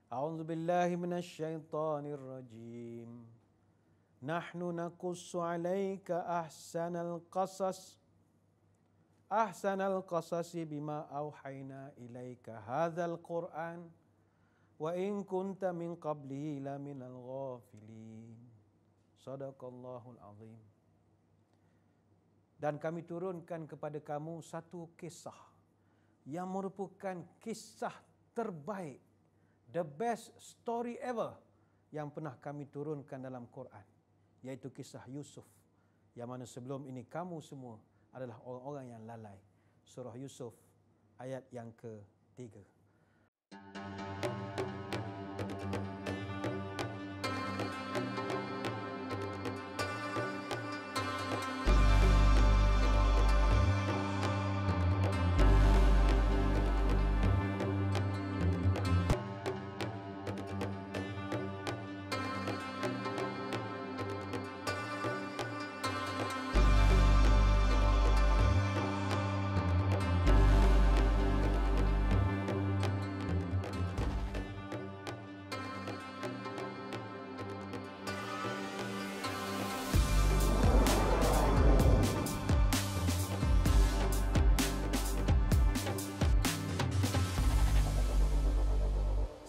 أعوذ بالله من الشيطان الرجيم نحن نقص عليك أحسن القصص بما أوحينا إليك هذا القرآن وإن كنت من قبله لمن الغافلين صدق الله العظيم. Dan kami turunkan kepada kamu satu kisah yang merupakan kisah terbaik, the best story ever yang pernah kami turunkan dalam Quran, iaitu kisah Yusuf, yang mana sebelum ini kamu semua adalah orang-orang yang lalai. Surah Yusuf ayat yang ke-3.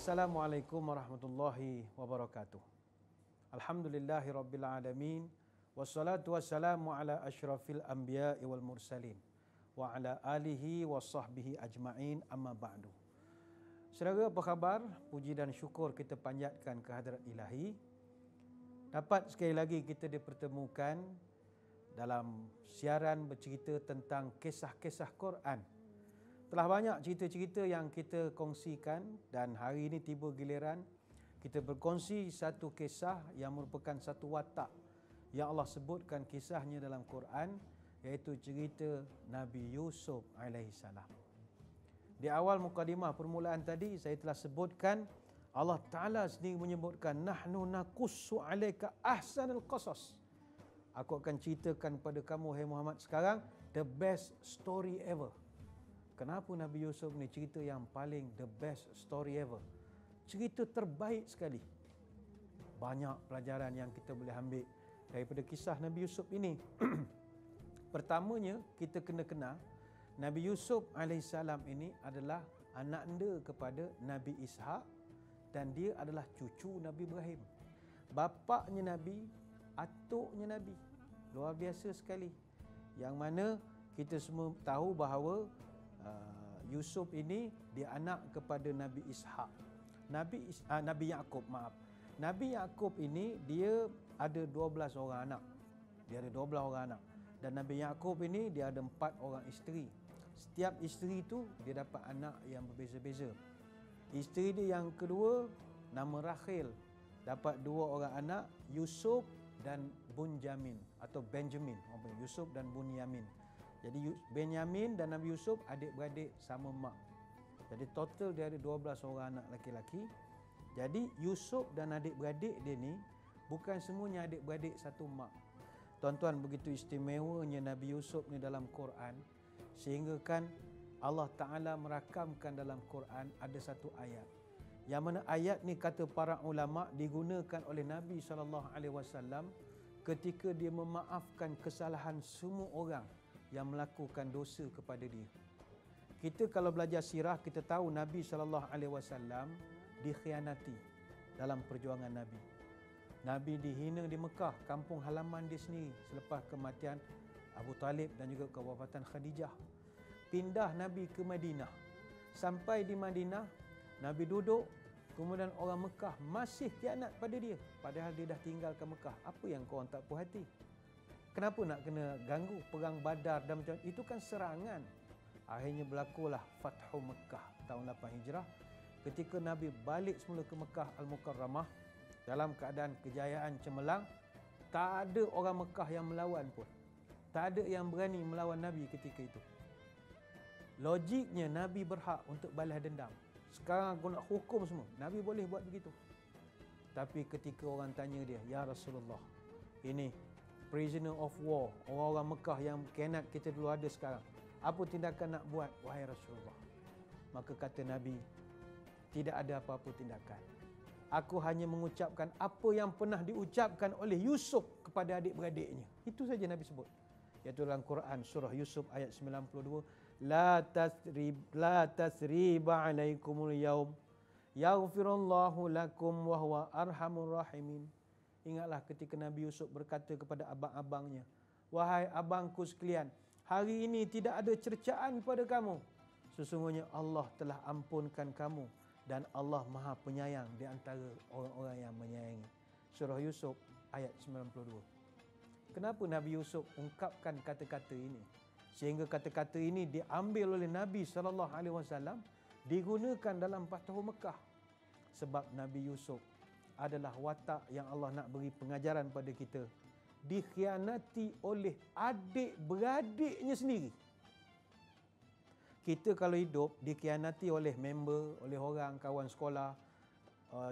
Assalamualaikum warahmatullahi wabarakatuh. Alhamdulillahi rabbil alamin. Wassalatu wassalamu ala asyrafil anbiya'i wal mursalin. Wa ala alihi wa sahbihi ajma'in, amma ba'du. Saudara, apa khabar? Puji dan syukur kita panjatkan kehadrat ilahi. Dapat sekali lagi kita dipertemukan dalam siaran bercerita tentang kisah-kisah Quran. Telah banyak cerita-cerita yang kita kongsikan dan hari ini tiba giliran kita berkongsi satu kisah yang merupakan satu watak yang Allah sebutkan kisahnya dalam Quran, iaitu cerita Nabi Yusuf AS. Di awal mukadimah permulaan tadi saya telah sebutkan Allah Ta'ala sendiri menyebutkan nahnu naqussu 'alaika ahsanal qasas. Aku akan ceritakan kepada kamu, hai Muhammad, sekarang the best story ever. Kenapa Nabi Yusuf ni cerita yang paling the best story ever? Cerita terbaik sekali. Banyak pelajaran yang kita boleh ambil daripada kisah Nabi Yusuf ini. Pertamanya, kita kena kenal Nabi Yusuf AS ini adalah anak anda kepada Nabi Ishak dan dia adalah cucu Nabi Ibrahim. Bapaknya Nabi, atuknya Nabi. Luar biasa sekali. Yang mana kita semua tahu bahawa Yusuf ini dia anak kepada Nabi Ishak. Nabi Yaqub, maaf. Nabi Yaqub ini dia ada 12 orang anak. Dia ada 12 orang anak. Dan Nabi Yaqub ini dia ada 4 orang isteri. Setiap isteri itu dia dapat anak yang berbeza-beza. Isteri dia yang kedua nama Rahil, dapat 2 orang anak, Yusuf dan Bunyamin atau Benjamin. Yusuf dan Bunyamin. Jadi Benyamin dan Nabi Yusuf adik-beradik sama mak. Jadi total dia ada 12 orang anak laki-laki. Jadi Yusuf dan adik-beradik dia ni bukan semuanya adik-beradik satu mak. Tuan-tuan, begitu istimewanya Nabi Yusuf ni dalam Quran, sehingga kan Allah Ta'ala merakamkan dalam Quran ada satu ayat. Yang mana ayat ni kata para ulama digunakan oleh Nabi SAW ketika dia memaafkan kesalahan semua orang yang melakukan dosa kepada dia. Kita kalau belajar sirah, kita tahu Nabi SAW dikhianati dalam perjuangan Nabi. Nabi dihina di Mekah, kampung halaman dia sendiri, selepas kematian Abu Talib dan juga kewafatan Khadijah. Pindah Nabi ke Madinah. Sampai di Madinah, Nabi duduk, kemudian orang Mekah masih khianat pada dia, padahal dia dah tinggalkan Mekah. Apa yang korang tak puas hati? Kenapa nak kena ganggu? Perang Badar dan macam itu kan serangan. Akhirnya berlakulah Fathu Mekah tahun 8 Hijrah. Ketika Nabi balik semula ke Mekah Al-Mukarramah dalam keadaan kejayaan cemerlang, tak ada orang Mekah yang melawan pun. Tak ada yang berani melawan Nabi ketika itu. Logiknya Nabi berhak untuk balas dendam. Sekarang aku nak hukum semua, Nabi boleh buat begitu. Tapi ketika orang tanya dia, ya Rasulullah, ini prisoner of war, orang-orang Mekah yang khianat kita dulu ada sekarang, apa tindakan nak buat, wahai Rasulullah? Maka kata Nabi, tidak ada apa-apa tindakan. Aku hanya mengucapkan apa yang pernah diucapkan oleh Yusuf kepada adik-beradiknya. Itu saja Nabi sebut. Iaitu dalam Quran surah Yusuf ayat 92, la tasriba alaikumul yaum yaghfirullahu lakum wa huwa arhamur rahimin. Ingatlah ketika Nabi Yusuf berkata kepada abang-abangnya, wahai abangku sekalian, hari ini tidak ada cercaan pada kamu. Sesungguhnya Allah telah ampunkan kamu dan Allah Maha Penyayang di antara orang-orang yang menyayangi. Surah Yusuf ayat 92. Kenapa Nabi Yusuf ungkapkan kata-kata ini? Sehingga kata-kata ini diambil oleh Nabi SAW, digunakan dalam Fathu Mekah. Sebab Nabi Yusuf adalah watak yang Allah nak beri pengajaran pada kita. Dikhianati oleh adik-beradiknya sendiri. Kita kalau hidup dikhianati oleh member, oleh orang, kawan sekolah,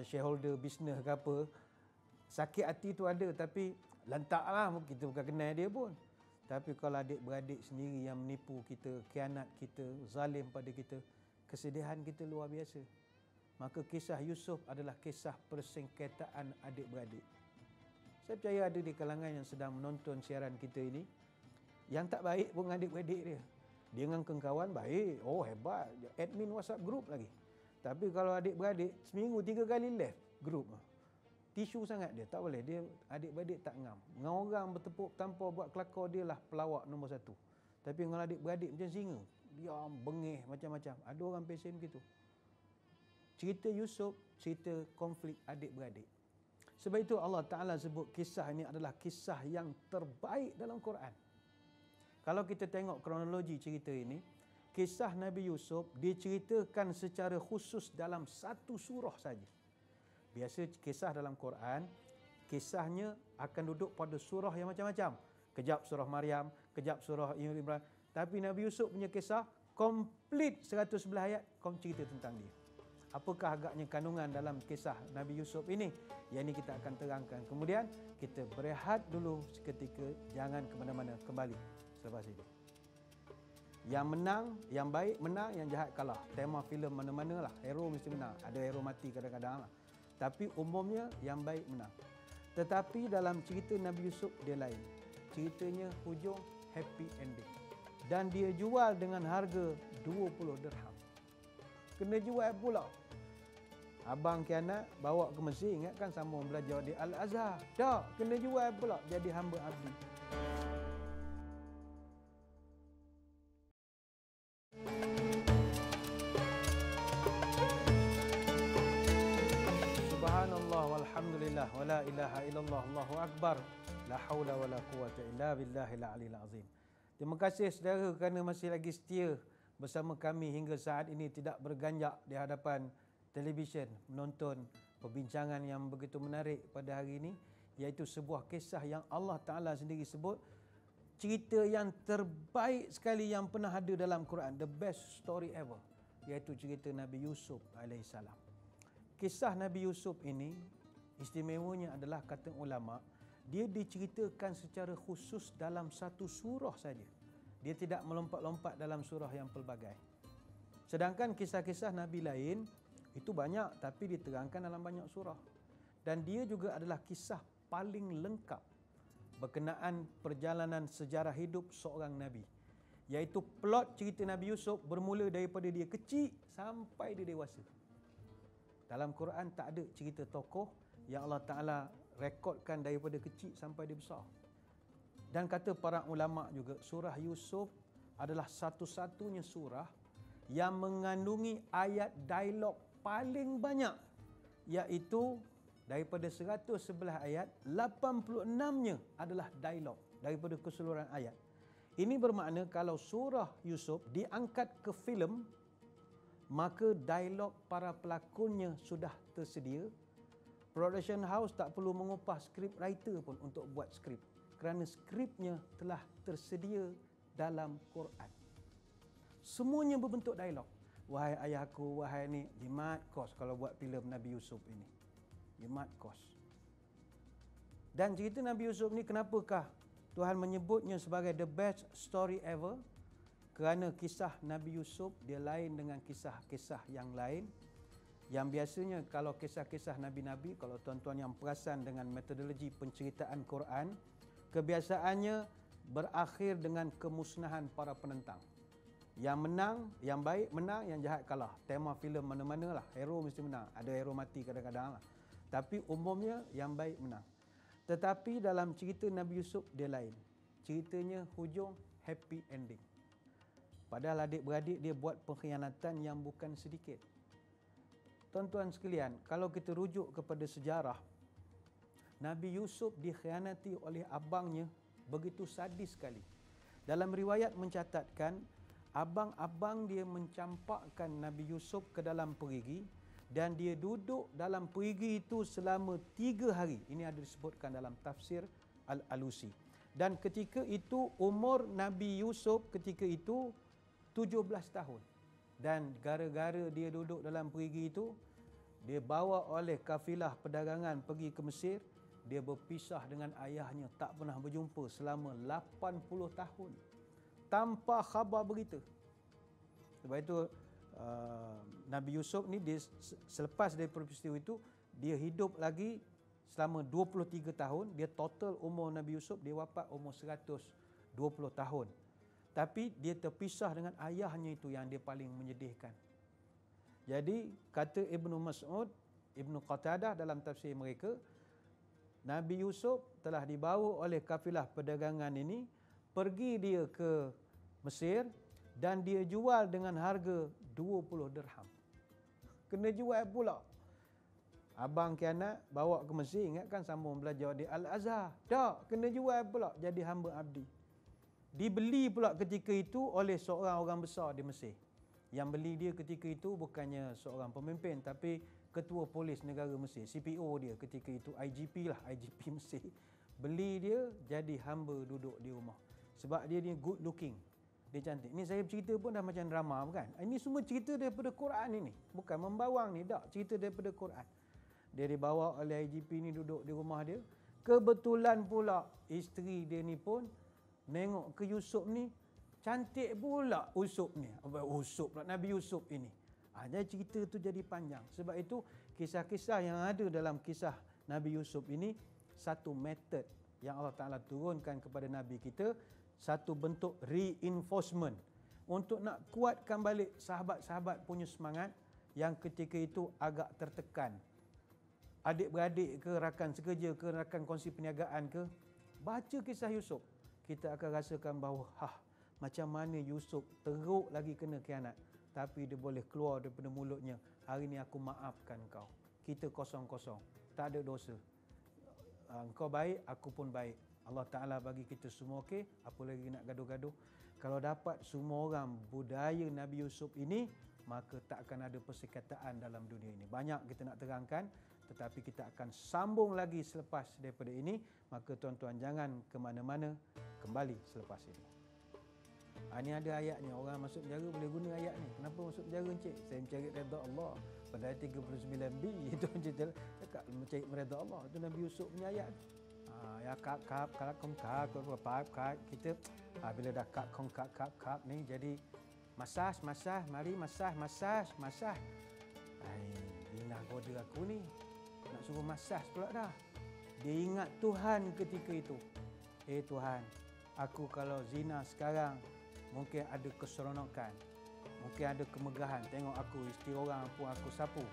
shareholder, bisnes ke apa, sakit hati tu ada, tapi lantaklah, kita bukan kenal dia pun. Tapi kalau adik-beradik sendiri yang menipu kita, khianat kita, zalim pada kita, kesedihan kita luar biasa. Maka kisah Yusuf adalah kisah persengketaan adik-beradik. Saya percaya ada di kalangan yang sedang menonton siaran kita ini yang tak baik pun adik-beradik dia. Dia dengan kawan baik, oh hebat, admin WhatsApp group lagi. Tapi kalau adik-beradik, seminggu 3 kali left group. Tisu sangat dia, tak boleh. Dia adik-beradik tak ngam. Dengan orang bertepuk tanpa buat kelakar, dia lah pelawak nombor 1. Tapi dengan adik-beradik macam singa, dia bengih macam-macam. Ada orang pesen begitu. Cerita Yusuf, cerita konflik adik-beradik. Sebab itu Allah Ta'ala sebut kisah ini adalah kisah yang terbaik dalam Quran. Kalau kita tengok kronologi cerita ini, kisah Nabi Yusuf diceritakan secara khusus dalam satu surah saja. Biasa kisah dalam Quran, kisahnya akan duduk pada surah yang macam-macam. Kejap surah Maryam, kejap surah Imran. Tapi Nabi Yusuf punya kisah komplit 111 ayat, cerita tentang dia. Apakah agaknya kandungan dalam kisah Nabi Yusuf ini? Yang ini kita akan terangkan. Kemudian kita berehat dulu seketika, jangan ke mana-mana, kembali selepas ini. Yang menang, yang baik menang, yang jahat kalah. Tema filem mana-mana lah, hero mesti menang. Ada hero mati kadang-kadang lah. Tapi umumnya yang baik menang. Tetapi dalam cerita Nabi Yusuf dia lain. Ceritanya hujung happy ending. Dan dia jual dengan harga 20 dirham. Kena jual pula. Abang khianat bawa ke Mesir, ingatkan sama belajar di Al-Azhar. Tak, kena jual pula jadi hamba abdi. Subhanallah walhamdulillah wala ilaha illallah Allahu akbar. La haula wala quwata illa billahil aliyil azim. Terima kasih saudara kerana masih lagi setia bersama kami hingga saat ini, tidak berganjak di hadapan televisyen menonton perbincangan yang begitu menarik pada hari ini, iaitu sebuah kisah yang Allah Ta'ala sendiri sebut cerita yang terbaik sekali yang pernah ada dalam Quran, the best story ever, iaitu cerita Nabi Yusuf AS. Kisah Nabi Yusuf ini istimewanya adalah, kata ulama, dia diceritakan secara khusus dalam satu surah saja. Dia tidak melompat-lompat dalam surah yang pelbagai. Sedangkan kisah-kisah Nabi lain itu banyak, tapi diterangkan dalam banyak surah. Dan dia juga adalah kisah paling lengkap berkenaan perjalanan sejarah hidup seorang Nabi. Iaitu plot cerita Nabi Yusuf bermula daripada dia kecil sampai dia dewasa. Dalam Quran tak ada cerita tokoh yang Allah Ta'ala rekodkan daripada kecil sampai dia besar. Dan kata para ulama juga, surah Yusuf adalah satu-satunya surah yang mengandungi ayat dialog paling banyak, iaitu daripada 111 ayat, 86-nya adalah dialog daripada keseluruhan ayat. Ini bermakna kalau surah Yusuf diangkat ke filem, maka dialog para pelakonnya sudah tersedia. Production house tak perlu mengupah script writer pun untuk buat skrip, kerana skripnya telah tersedia dalam Quran. Semuanya berbentuk dialog. Wahai ayahku, wahai ni, jimat kos kalau buat filem Nabi Yusuf ini. Jimat kos. Dan cerita Nabi Yusuf ni, kenapakah Tuhan menyebutnya sebagai the best story ever? Kerana kisah Nabi Yusuf dia lain dengan kisah-kisah yang lain. Yang biasanya kalau kisah-kisah Nabi-Nabi, kalau tuan-tuan yang perasan dengan metodologi penceritaan Quran, kebiasaannya berakhir dengan kemusnahan para penentang. Yang menang, yang baik menang, yang jahat kalah. Tema filem mana-mana lah, hero mesti menang. Ada hero mati kadang-kadang lah. Tapi umumnya yang baik menang. Tetapi dalam cerita Nabi Yusuf dia lain. Ceritanya hujung happy ending. Padahal adik-beradik dia buat pengkhianatan yang bukan sedikit. Tuan-tuan sekalian, kalau kita rujuk kepada sejarah, Nabi Yusuf dikhianati oleh abangnya begitu sadis sekali. Dalam riwayat mencatatkan, abang-abang dia mencampakkan Nabi Yusuf ke dalam perigi dan dia duduk dalam perigi itu selama 3 hari. Ini ada disebutkan dalam tafsir Al-Alusi. Dan ketika itu umur Nabi Yusuf ketika itu 17 tahun. Dan gara-gara dia duduk dalam perigi itu, dia bawa oleh kafilah perdagangan pergi ke Mesir, dia berpisah dengan ayahnya, tak pernah berjumpa selama 80 tahun. Tanpa khabar berita. Sebab itu Nabi Yusuf ni dia, selepas daripada peristiwa itu, dia hidup lagi selama 23 tahun. Dia total umur Nabi Yusuf, dia wafat umur 120 tahun. Tapi dia terpisah dengan ayahnya itu yang dia paling menyedihkan. Jadi kata Ibnu Mas'ud, Ibnu Qatadah dalam tafsir mereka, Nabi Yusuf telah dibawa oleh kafilah perdagangan ini, pergi dia ke Mesir dan dia jual dengan harga 20 dirham. Kena jual pula. Abang kianat bawa ke Mesir, ingatkan sambung belajar di Al-Azhar. Tak, kena jual pula jadi hamba abdi. Dibeli pula ketika itu oleh seorang orang besar di Mesir. Yang beli dia ketika itu bukannya seorang pemimpin, tapi ketua polis negara Mesir, CPO dia ketika itu, IGP lah, IGP Mesir. Beli dia jadi hamba duduk di rumah. Sebab dia ni good looking. Dia cantik. Ini saya bercerita pun dah macam drama, bukan? Ini semua cerita daripada Quran ini. Bukan membawang ni, tak. Cerita daripada Quran. Dia dibawa oleh IGP ni duduk di rumah dia. Kebetulan pula isteri dia ni pun nengok ke Yusuf ni, cantik pula Yusuf ni. Yusuf pula, Nabi Yusuf ini. Jadi cerita tu jadi panjang. Sebab itu kisah-kisah yang ada dalam kisah Nabi Yusuf ini satu metod yang Allah Ta'ala turunkan kepada Nabi kita, satu bentuk reinforcement untuk nak kuatkan balik sahabat-sahabat punya semangat yang ketika itu agak tertekan. Adik-beradik ke, rakan sekerja ke, rakan kongsi perniagaan ke, baca kisah Yusuf, kita akan rasakan bahawa macam mana Yusuf teruk lagi kena khianat, tapi dia boleh keluar daripada mulutnya, hari ni aku maafkan kau, kita kosong-kosong, tak ada dosa, engkau baik, aku pun baik, Allah Ta'ala bagi kita semua okey, apa lagi nak gaduh-gaduh. Kalau dapat semua orang budaya Nabi Yusuf ini, maka tak akan ada persekataan dalam dunia ini. Banyak kita nak terangkan, tetapi kita akan sambung lagi selepas daripada ini. Maka tuan-tuan jangan ke mana-mana, kembali selepas ini. Ini ada ayatnya, orang masuk penjara boleh guna ayat ni. Kenapa masuk penjara encik? Saya mencari redha Allah. Pada ayat 39b itu encik cakap mencari redha Allah. Itu Nabi Yusuf punya ayat. Ya kap kita bila dah kap ni jadi masah mari masah. Inilah goda aku ni. Nak suruh masah pula dah. Dia ingat Tuhan ketika itu. Tuhan, aku kalau zina sekarang mungkin ada keseronokan, mungkin ada kemegahan. Tengok aku, isteri orang pun aku sapu.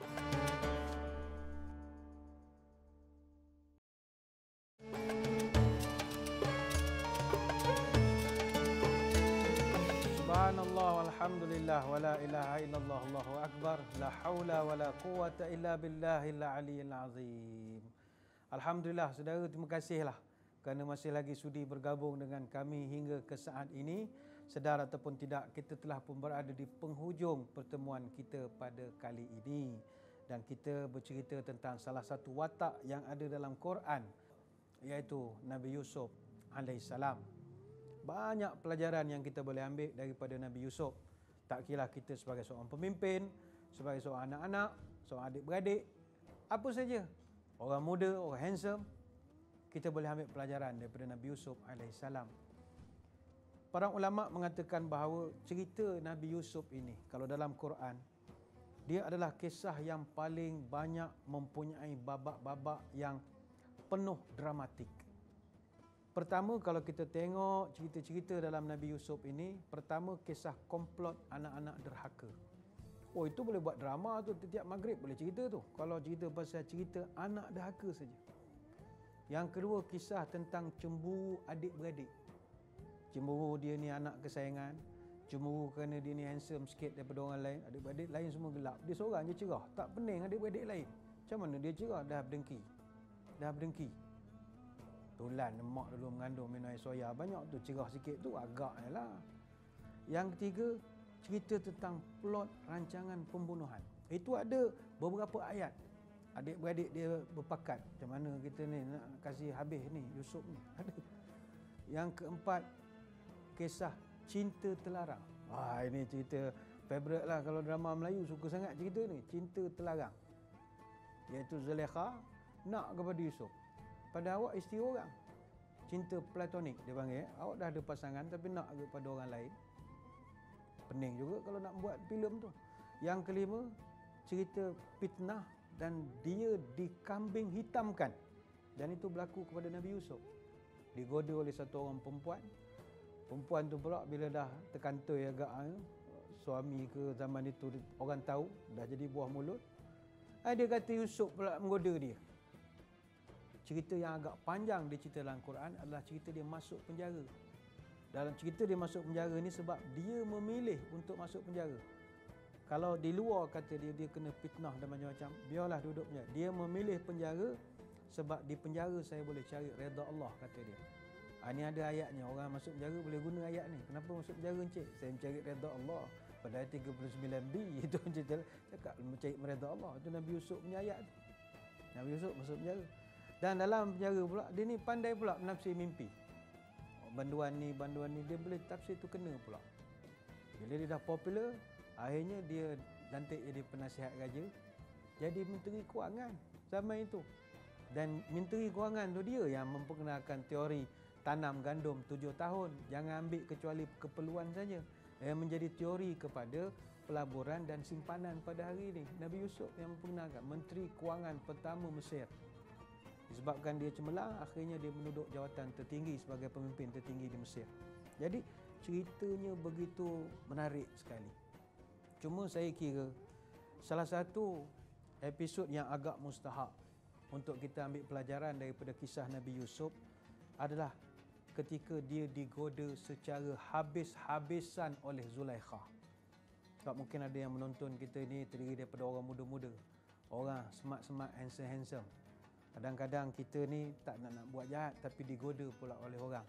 Subhanallah walhamdulillah wala ilaha illallah Allahu akbar la haula wala quwata illa billahil aliyyil azim. Alhamdulillah saudara, terima kasihlah kerana masih lagi sudi bergabung dengan kami hingga ke saat ini. Sedar ataupun tidak, kita telah pun berada di penghujung pertemuan kita pada kali ini, dan kita bercerita tentang salah satu watak yang ada dalam Quran, iaitu Nabi Yusuf alaihissalam. Banyak pelajaran yang kita boleh ambil daripada Nabi Yusuf. Tak kira kita sebagai seorang pemimpin, sebagai seorang anak-anak, seorang adik-beradik, apa saja, orang muda, orang handsome, kita boleh ambil pelajaran daripada Nabi Yusuf alaihissalam. Para ulama mengatakan bahawa cerita Nabi Yusuf ini, kalau dalam Quran, Dia adalah kisah yang paling banyak mempunyai babak-babak yang penuh dramatik. Pertama, kalau kita tengok cerita-cerita dalam Nabi Yusuf ini, pertama kisah komplot anak-anak derhaka. Oh, itu boleh buat drama tu, setiap maghrib boleh cerita tu. Kalau cerita pasal cerita anak derhaka saja. Yang kedua, kisah tentang cemburu adik-beradik. Cemburu dia ni anak kesayangan, cemburu kerana dia ni handsome sikit daripada orang lain, adik-beradik lain semua gelap. Dia seorang je cerah, tak pening adik-beradik lain. Macam mana dia cerah? Dah berdengki. Tulan mak dulu mengandung minum air soya banyak tu, cerah sikit tu agaknya lah. Yang ketiga, cerita tentang plot rancangan pembunuhan. Itu ada beberapa ayat. Adik-beradik dia berpakat, macam mana kita ni nak kasih habis ni Yusuf ni. Ada. Yang keempat, kisah cinta terlarang. Ini cerita favourite lah kalau drama Melayu, suka sangat cerita ni, cinta terlarang. Iaitu Zulaikha nak kepada Yusuf, pada awak isteri orang. Cinta platonik dia panggil. Awak dah ada pasangan tapi nak kepada orang lain. Pening juga kalau nak buat filem tu. Yang kelima, cerita fitnah dan dia dikambing hitamkan. Dan itu berlaku kepada Nabi Yusuf. Digoda oleh satu orang perempuan. Perempuan tu pula bila dah terkantoi agak, suami ke zaman itu orang tahu, dah jadi buah mulut. Dia kata Yusuf pula menggoda dia. Cerita yang agak panjang dia cerita dalam Quran adalah cerita dia masuk penjara. Dalam cerita dia masuk penjara ni sebab dia memilih untuk masuk penjara. Kalau di luar kata dia kena fitnah dan macam-macam, biarlah duduk penjara. Dia memilih penjara sebab di penjara saya boleh cari redha Allah, kata dia. Ini ada ayatnya, orang masuk penjara boleh guna ayat ni. Kenapa masuk penjara encik? Saya mencari redha Allah. Pada ayat 39b itu cakap mencari redha Allah. Itu Nabi Yusuf punya ayat tu. Nabi Yusuf masuk penjara. Dan dalam penjara pula, dia ni pandai pula menafsir mimpi. Banduan ni dia boleh tafsir tu kena pula. Bila dia dah popular, akhirnya dia lantik jadi penasihat raja, jadi Menteri Kewangan zaman itu. Dan Menteri Kewangan tu dia yang memperkenalkan teori tanam gandum 7 tahun, jangan ambil kecuali keperluan saja, yang menjadi teori kepada pelaburan dan simpanan pada hari ini. Nabi Yusuf yang memperkenalkan, Menteri Kewangan pertama Mesir. Disebabkan dia cemerlang, akhirnya dia menuduk jawatan tertinggi sebagai pemimpin tertinggi di Mesir. Jadi ceritanya begitu menarik sekali. Cuma saya kira salah satu episod yang agak mustahak untuk kita ambil pelajaran daripada kisah Nabi Yusuf adalah ketika dia digoda secara habis-habisan oleh Zulaikha. Sebab mungkin ada yang menonton kita ni terdiri daripada orang muda-muda, orang smart-smart, handsome-handsome. Kadang-kadang kita ni tak nak buat jahat tapi digoda pula oleh orang.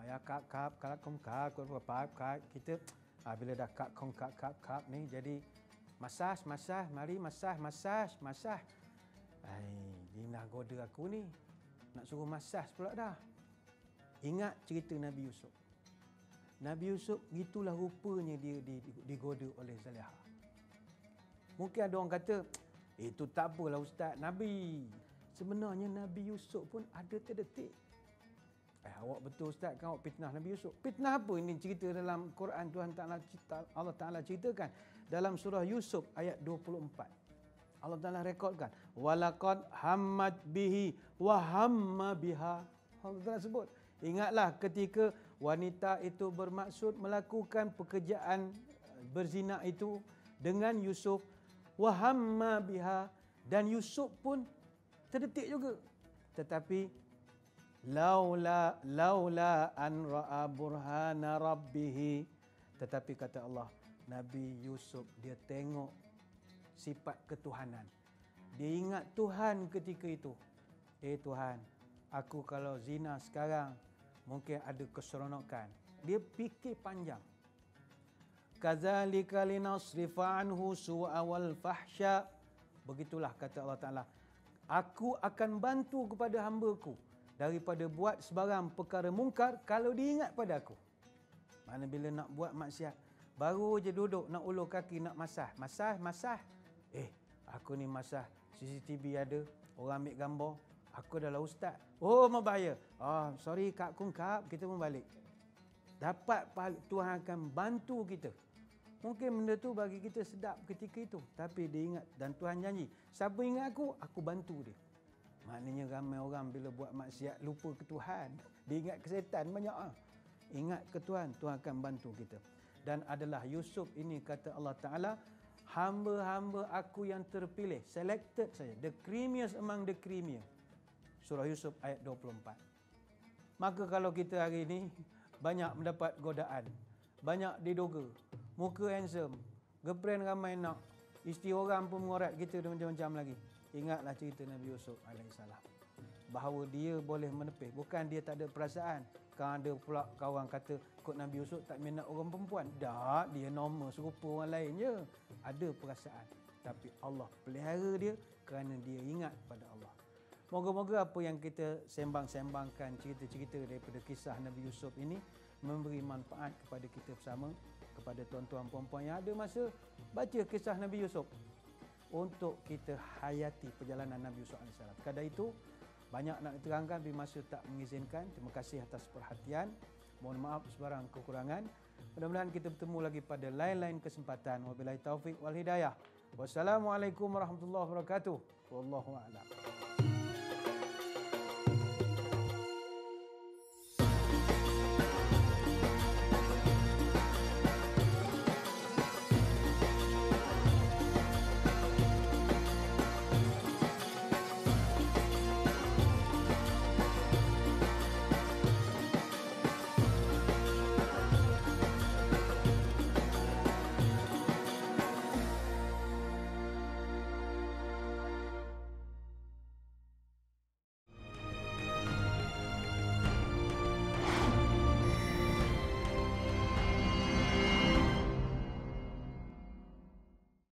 Ya kap kita bila dah kap ni jadi masaj, mari masaj. Dia nak goda aku ni. Nak suruh masaj pula dah. Ingat cerita Nabi Yusuf. Nabi Yusuf gitulah rupanya dia digoda oleh Zulaikha. Mungkin ada orang kata, itu tak apalah Ustaz, Nabi. Sebenarnya Nabi Yusuf pun ada terdetik. Awak betul Ustaz kan awak fitnah Nabi Yusuf. Fitnah apa ini cerita dalam Quran Tuhan Ta'ala Allah Ta'ala ceritakan dalam surah Yusuf ayat 24. Allah Ta'ala rekodkan. Walaqad hammat bihi wa hamma biha. Allah Ta'ala sebut. Ingatlah ketika wanita itu bermaksud melakukan pekerjaan berzina itu dengan Yusuf. Wa hamma biha. Dan Yusuf pun terdetik juga. Tetapi laula an ra'a burhana rabbih. Tetapi kata Allah, Nabi Yusuf dia tengok sifat ketuhanan. Dia ingat Tuhan ketika itu. Tuhan, aku kalau zina sekarang mungkin ada keseronokan. Dia fikir panjang. Kadzalika linasrifa anhu su'a wal fahsya. Begitulah kata Allah Ta'ala. Aku akan bantu kepada hamba-Ku daripada buat sebarang perkara mungkar kalau diingat pada aku. Mana bila nak buat maksiat, baru je duduk nak ulur kaki nak masah. Aku ni masah, CCTV ada, orang ambil gambar, aku adalah ustaz. Oh, bahaya. Sorry kak, kita pun balik. Dapat Tuhan akan bantu kita. Mungkin benda tu bagi kita sedap ketika itu, tapi dia ingat dan Tuhan janji, siapa ingat aku bantu dia. Maknanya ramai orang bila buat maksiat lupa ke Tuhan, dia ingat ke setan banyak Ingat ke Tuhan, Tuhan akan bantu kita. Dan adalah Yusuf ini kata Allah Ta'ala, hamba-hamba aku yang terpilih, selected saja, the creamiest among the creamier. Surah Yusuf ayat 24. Maka kalau kita hari ini banyak mendapat godaan, banyak didoga, muka handsome, girlfriend ramai nak, isteri orang pun mengorat kita dan macam-macam lagi, ingatlah cerita Nabi Yusuf alaihissalam, bahawa dia boleh menepis. Bukan dia tak ada perasaan. Kan ada pula kawan kata kod Nabi Yusuf tak minat orang perempuan. Tak, dia normal serupa orang lain je. Ada perasaan. Tapi Allah pelihara dia kerana dia ingat pada Allah. Moga-moga apa yang kita sembang-sembangkan, cerita-cerita daripada kisah Nabi Yusuf ini memberi manfaat kepada kita bersama, kepada tuan-tuan puan-puan yang ada masa baca kisah Nabi Yusuf, untuk kita hayati perjalanan Nabi Yusuf AS. Kadang itu banyak nak diterangkan tapi masa tak mengizinkan. Terima kasih atas perhatian. Mohon maaf sebarang kekurangan. Mudah-mudahan kita bertemu lagi pada lain-lain kesempatan. Wabillahi taufik wal hidayah. Wassalamualaikum warahmatullahi wabarakatuh. Wallahu a'lam.